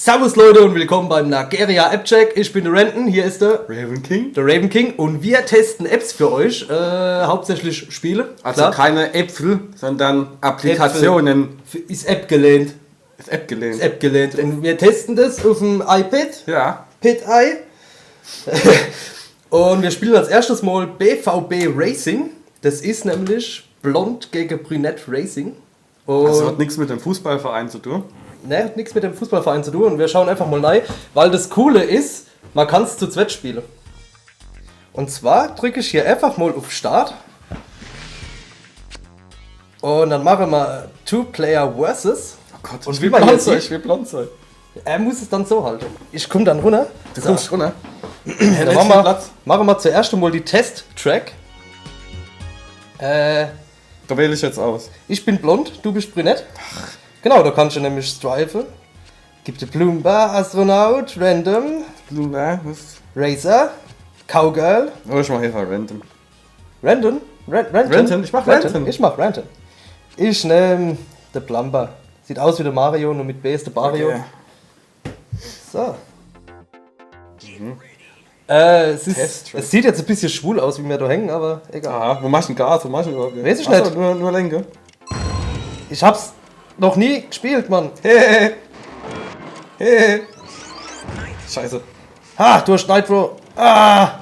Servus Leute und willkommen beim Nageria App Check. Ich bin der Renton, hier ist der Raven King. Der Raven King und wir testen Apps für euch, hauptsächlich Spiele. Also klar. keine Äpfel, sondern Applikationen. Ist App gelehnt. Ist App gelehnt. Ist App gelehnt. Und wir testen das auf dem iPad. Ja. Pit-Eye. Und wir spielen als erstes mal BVB Racing. Das ist nämlich Blond gegen Brünett Racing. Und Also hat nichts mit dem Fußballverein zu tun. ne, hat nichts mit dem Fußballverein zu tun. Und wir schauen einfach mal rein, weil das Coole ist, man kann es zu zweit spielen. Und zwar drücke ich hier einfach mal auf Start. Und dann machen wir Two-Player Versus. Oh Gott, Und ich wie will man blond hier sein, sieht- ich will blond sein. Er muss es dann so halten. Ich komme dann runter. Du kommst runter. Dann machen wir zuerst einmal die Test-Track. Da wähle ich jetzt aus. Ich bin blond, du bist brünett. Genau, da kannst du nämlich strifen. Gibt die Plumba, Astronaut, Random, Was? Racer, Cowgirl, Oh, ich mach hier random. Random. Ranton? Ich mach Ranton. Ich mach Ranton. Ich nehm den Plumber. Sieht aus wie der Mario, nur mit B ist der Mario. Okay. So. Es Test-Track. sieht jetzt ein bisschen schwul aus, wie wir da hängen, aber egal. Aha, wo machst du denn Gas? Wo machst du überhaupt? Weiß ich Ach so, nicht. Nur Lenke. Ich hab's noch nie gespielt, Mann. Hey. Hey. Scheiße. Ha, durch Nitro. Ah!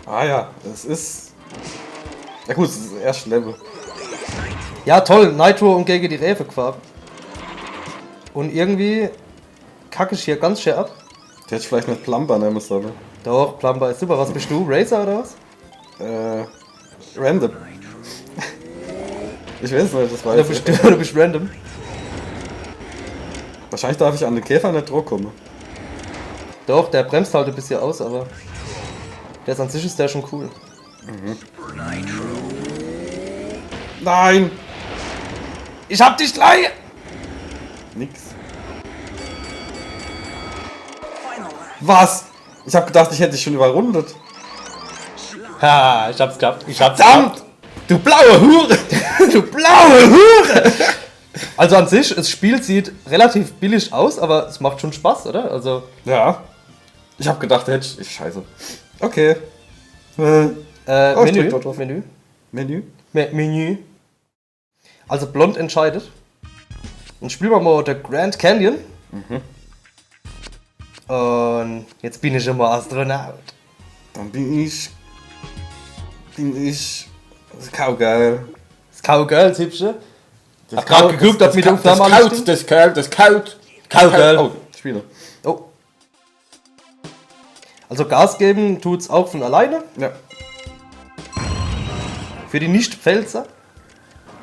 Ah ja, das ist... Ja gut, das ist das erste Level. Ja, toll, Nitro und gegen die Rewe gefahren. Und irgendwie kacke ich hier ganz schön ab. Die hätte ich vielleicht nicht Plumber nehmen sollen. Doch, Plumber ist super. Was bist du? Racer oder was? Random. Ich weiß nicht, das Oder weiß ich. du bist random. Wahrscheinlich darf ich an den Käfer nicht Druck kommen. Doch, der bremst halt ein bisschen aus, aber der ist an sich ist der schon cool. Nein! Ich hab dich gleich! Nix. Was? Ich hab gedacht, ich hätte dich schon überrundet. Ha, ich hab's gehabt. Ich hab's Verdammt! Du blaue Hure! Du blaue Hure! Also an sich, das Spiel sieht relativ billig aus, aber es macht schon Spaß, oder? Also, Ja. Ich hab gedacht, hätte ich... Scheiße. Okay. Oh, ich Menü. drück dort drauf. Menü. Menü? Menü. Also blond entscheidet. Dann spielen wir mal der Grand Canyon. Und jetzt bin ich immer Astronaut. Dann bin ich... Das Cowgirl. Das Cowgirl, das Hübsche. Das Hab grad geguckt, ob mit der Aufnahme alles stimmt. Das Kaut. Cowgirl. Oh, Spiele. Oh. Also Gas geben tut's auch von alleine. Ja. Für die Nicht-Pfälzer.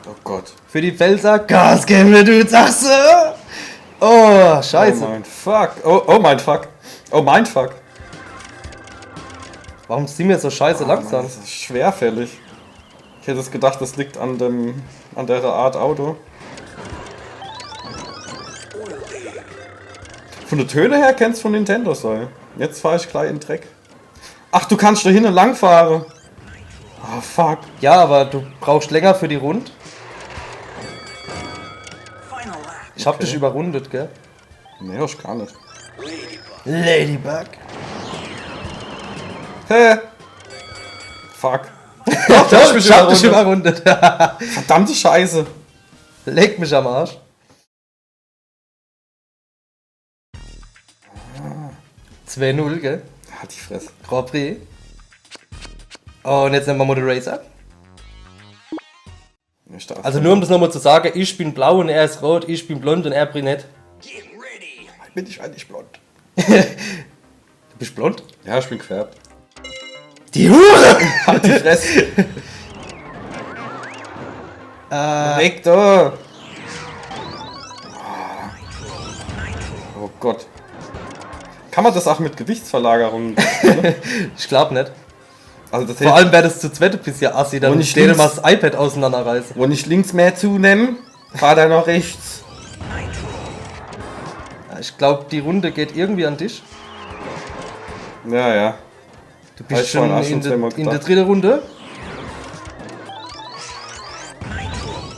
Oh Gott. Für die Pfälzer Gas geben, du sagst so. Oh, scheiße. Oh mein Fuck. Oh mein Fuck. Oh mein Fuck. Warum sind wir so scheiße langsam? Das ist schwerfällig. Ich hätte es gedacht, das liegt an der Art Auto. Von der Töne her kennst du von Nintendo sein. Jetzt fahre ich gleich in den Dreck. Ach, du kannst da hinten lang fahren. Oh fuck. Ja, aber du brauchst länger für die Rund. Ich hab dich überrundet, gell? Nee, ich gar nicht. Ladybug. Hä? Fuck. Doch, ich hab dich überrundet. Verdammte Scheiße. Leg mich am Arsch. Ah. 2-0, gell? Halt die Fresse. Grand Prix. Und jetzt nehmen wir mal den Racer. Ich darf Also nur um das nochmal zu sagen, ich bin blau und er ist rot, ich bin blond und er brünett. bin ich eigentlich blond. Du bist blond? Ja, ich bin gefärbt. Die Hure! Halt die Fresse. Weg da. Oh Gott. Kann man das auch mit Gewichtsverlagerungen spielen? Ich glaub nicht. Also das Vor allem wäre das zu zweit ein bisschen assi, dann Und muss ich ich denen mal links- das iPad auseinanderreißen. Wenn ich links mehr zunehme, fahr er noch rechts. Ja, ich glaube, die Runde geht irgendwie an dich. Ja, ja. Du Hab bist ich vorhin schon auch schon in zweimal der gedacht. dritten Runde.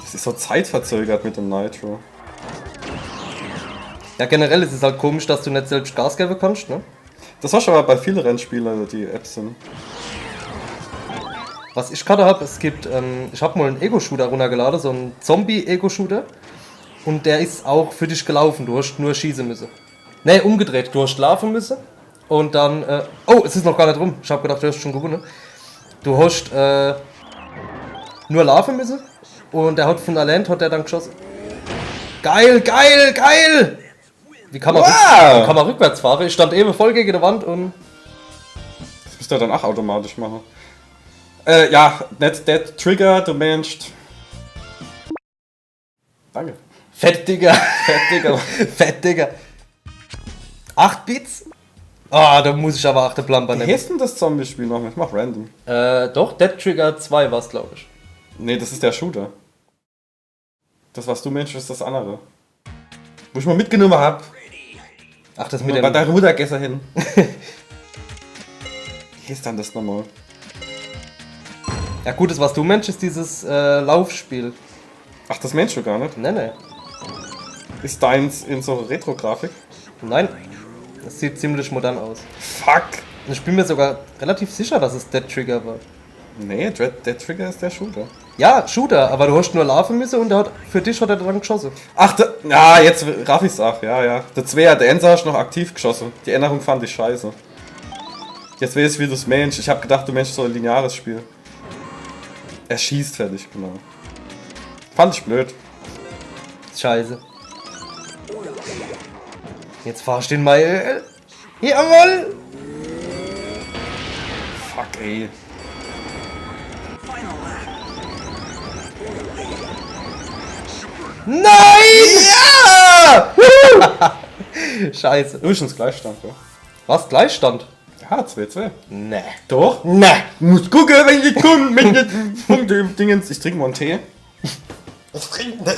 Das ist so zeitverzögert mit dem Nitro. Ja, generell ist es halt komisch, dass du nicht selbst Gas geben kannst, ne? Das hast du aber bei vielen Rennspielern, die Apps sind. Was ich gerade habe, es gibt, ich habe mal einen Ego-Shooter runtergeladen, so einen Zombie-Ego-Shooter. Und der ist auch für dich gelaufen, du hast nur schießen müssen. Ne, umgedreht, du hast laufen müssen. Und dann, oh, es ist noch gar nicht rum. Ich habe gedacht, du hast schon gewonnen. Du hast nur laufen müssen. Und der hat von allein hat der dann geschossen. Geil, geil, geil! Wie kann man, wie kann man rückwärts fahren? Ich stand eben voll gegen die Wand und... Das müsst ihr dann auch automatisch machen. Ja, nicht der Trigger, du Mensch. Danke. Fett, Digga. Fett, Digga. Fett, Digga. 8 Bits? Ah, da muss ich aber 8 Plumper Wie nehmen. heißt denn das Zombie-Spiel noch? Ich mach random. Doch, Dead Trigger 2 war's, glaube ich. Nee, das ist der Shooter. Das, was du Mensch, ist das andere. Wo ich mal mitgenommen hab. Ach, das mit Bei dem... deiner Mutter gestern hin. Wie ist dann das nochmal? Ja gut, das was du Mensch ist dieses Laufspiel. Ach, das Mensch du gar nicht. Ne. Ist deins in so Retro-Grafik? Nein. Das sieht ziemlich modern aus. Fuck! Und ich bin mir sogar relativ sicher, dass es Dead Trigger war. Nee, der Trigger ist der Shooter. Ja, Shooter, aber du hast nur laufen müssen und für dich hat er dann geschossen. Ach, ja, jetzt raff ich's auch, ja. Der 2 hat der Enser noch aktiv geschossen. Die Änderung fand ich scheiße. Jetzt weiß ich, wie du es Mensch. Ich hab gedacht, du Mensch so ein lineares Spiel. Er schießt fertig, genau. Fand ich blöd. Scheiße. Jetzt fahr ich den mal. Jawoll! Fuck, ey. Nein! Ja! Scheiße. Übrigens Gleichstand, ja. Was? Gleichstand? Ja, 2-2. Ne. Doch? Ne. Muss gucken, wenn ich komme mit den Punkten im Dingens. Ich trinke mal einen Tee. Ich trinke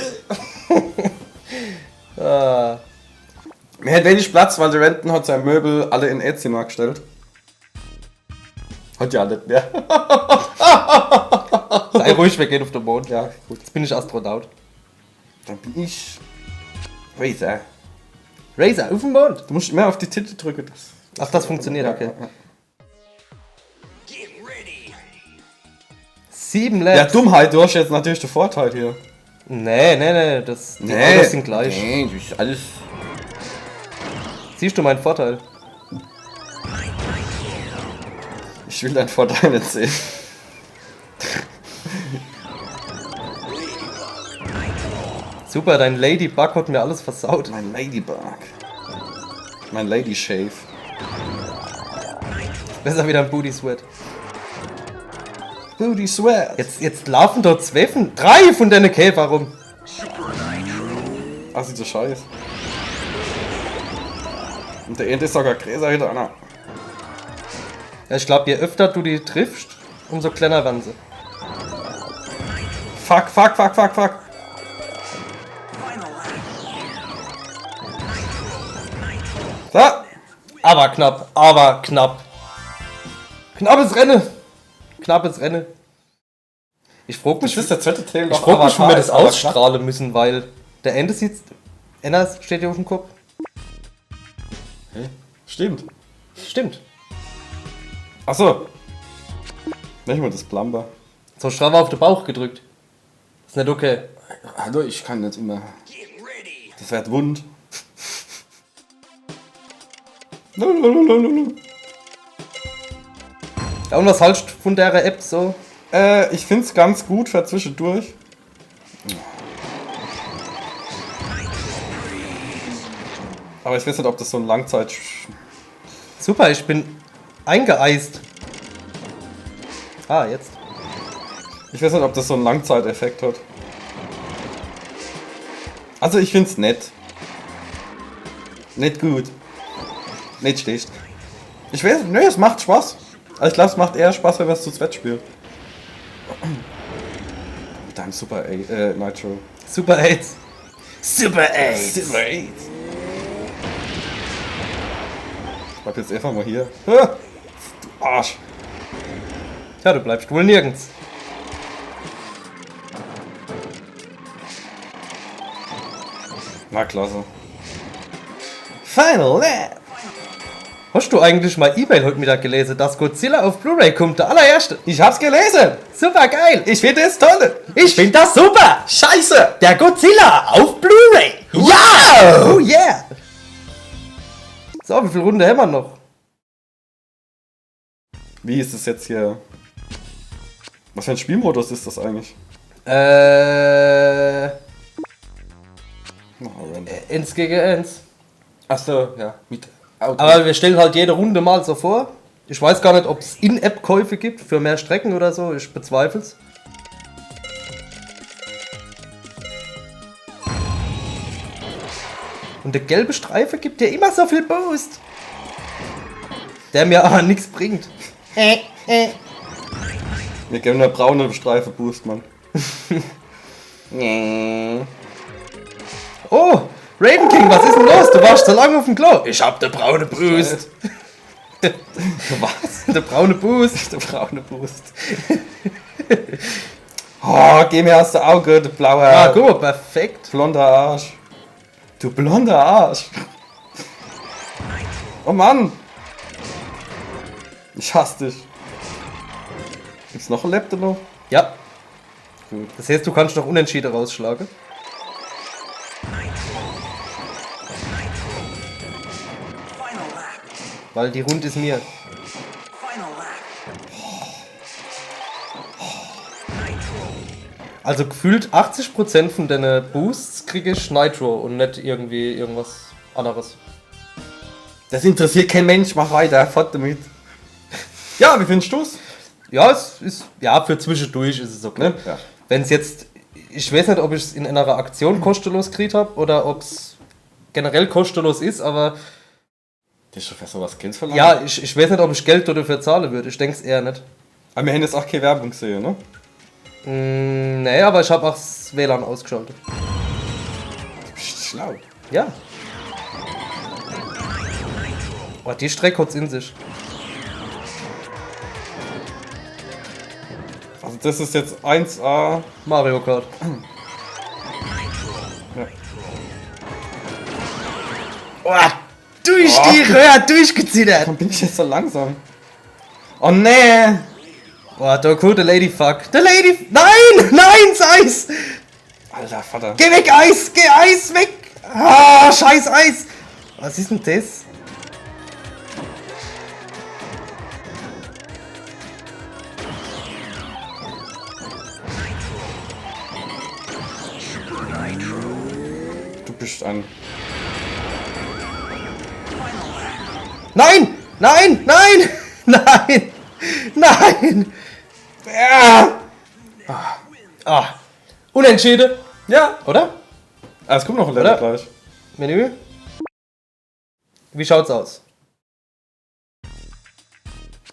Mir hat wenig Platz, weil der Renten hat sein Möbel alle in Erzimmer gestellt. Hat ja nicht mehr. Sei ruhig, wir gehen auf den Mond. Ja, gut. Jetzt bin ich Astronaut. Dann bin ich Razer. Razer, auf den Mond. Du musst immer auf die Titel drücken. Ach, das funktioniert, okay. Ja. 7 Ja, Laps. Dummheit, du hast jetzt natürlich den Vorteil hier. Nee, die Autos sind gleich. Nee, das ist alles. Siehst du meinen Vorteil? Ich will deinen Vorteil nicht sehen. Super, dein Ladybug hat mir alles versaut. Mein Ladybug. Mein Lady Shave. Besser wieder ein Booty Sweat. Booty Sweat. Jetzt laufen dort 3 von deinen Käfer rum. Ach, sieht so scheiße. Und der Ende ist sogar größer hinter einer. Ja, ich glaube, je öfter du die triffst, umso kleiner werden sie. Fuck. So. Aber knapp. Knappes Rennen. Ich frag mich, Das ist der zweite Teil. wie wir das ausstrahlen müssen, weil der Ende sieht. Enna steht hier auf dem Kopf. Stimmt. Stimmt. Achso. Nicht mal das Plumber. So straff auf den Bauch gedrückt. Ist nicht okay. Hallo, ich kann nicht immer. Das wird wund. Ja, und was hältst du von der App so? Ich find's ganz gut für zwischendurch. Aber ich weiß nicht, ob das so ein Langzeit... Super, ich bin eingeeist. Ah, jetzt. Ich weiß nicht, ob das so einen Langzeiteffekt hat. Also ich find's nett. Nicht gut. Nicht schlecht. Ich weiß, ne, es macht Spaß. Also ich glaube, es macht eher Spaß, wenn man es zu zweit spielt. Mit deinem Super Nitro. Super 8. Super 8. Super 8. Ich bleib jetzt einfach mal hier. Ha, du Arsch. Ja, du bleibst wohl nirgends. Na klasse. Final Lap. Hast du eigentlich mal E-Mail heute Mittag gelesen, dass Godzilla auf Blu-ray kommt, der allererste? Ich hab's gelesen. Super geil! Ich finde es toll. Ich finde das super! Scheiße. Der Godzilla auf Blu-ray! Ja! Oh yeah! So, wie viele Runden haben wir noch? Wie ist es jetzt hier? Was für ein Spielmodus ist das eigentlich? Oh, random. 1 gegen 1. Achso, ja. Mit Auto. Aber wir stellen halt jede Runde mal so vor. Ich weiß gar nicht, ob es In-App-Käufe gibt für mehr Strecken oder so. Ich bezweifle es. Und der gelbe Streifen gibt dir immer so viel Boost. Der mir aber nichts bringt. Wir geben eine braune Streife Boost, Mann. Oh, Raven King, was ist denn los? Du warst so lange auf dem Klo. Ich hab den braune Boost. Was? Der braune Boost. Der braune Boost. Oh, geh mir aus der Auge, der blaue Ah, guck mal, perfekt. blonder Arsch. Du blonder Arsch. Oh Mann. Ich hasse dich. Gibt's noch ein Laptop noch? Ja, Gut. das heißt, du kannst noch Unentschieden rausschlagen. Weil die Runde ist mir. Also gefühlt 80% von deinen Boosts kriege ich Nitro und nicht irgendwie irgendwas anderes. Das interessiert kein Mensch, mach weiter, fort damit. Ja, wie findest du's? Ja, es ist. Ja, für zwischendurch ist es okay. Ne? Ja. Wenn es jetzt. Ich weiß nicht, ob ich es in einer Aktion kostenlos gekriegt habe oder ob es generell kostenlos ist, aber Das ist schon fast sowas Skins verlangt. ja, ich weiß nicht, ob ich Geld dafür zahlen würde. Ich denke es eher nicht. Aber wir haben jetzt auch keine Werbung gesehen, ne? Nee, aber ich habe auch das WLAN ausgeschaltet. Du bist schlau. Ja. Oh, die Strecke hat's in sich. Also das ist jetzt 1A. Mario Kart. Ja. Oh, durch die Röhre durchgezittert. Warum bin ich jetzt so langsam? Oh nee! Oh, da kommt der Ladyfuck. Der Lady... Nein! Nein, das Eis! Alter Vater. Geh weg, Eis! Geh, Eis, weg! Ah, scheiß Eis! Was ist denn das? Du bist ein... Nein! Nein! Nein! Nein! Nein! Ja! Ah. Unentschieden, Ja! oder? Ah, es kommt noch ein Oder? Level gleich. Menü? Wie schaut's aus?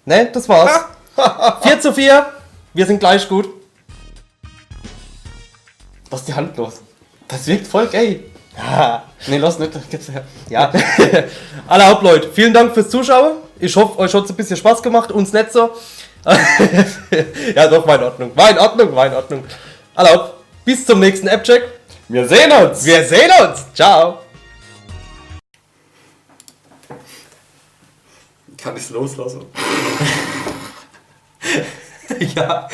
Ne, das war's. 4:4. Wir sind gleich gut. Lass die Hand los. Das wirkt voll gay. Nee, lass nicht. Gib's her. Ja. Alle Hauptleute, vielen Dank fürs Zuschauen. Ich hoffe, euch hat es ein bisschen Spaß gemacht. Uns nicht so. Ja, doch, war in Ordnung. War in Ordnung, war in Ordnung. Alle Haupt, bis zum nächsten App-Check. Wir sehen uns! Wir sehen uns. Ciao. Kann ich's loslassen? Ja.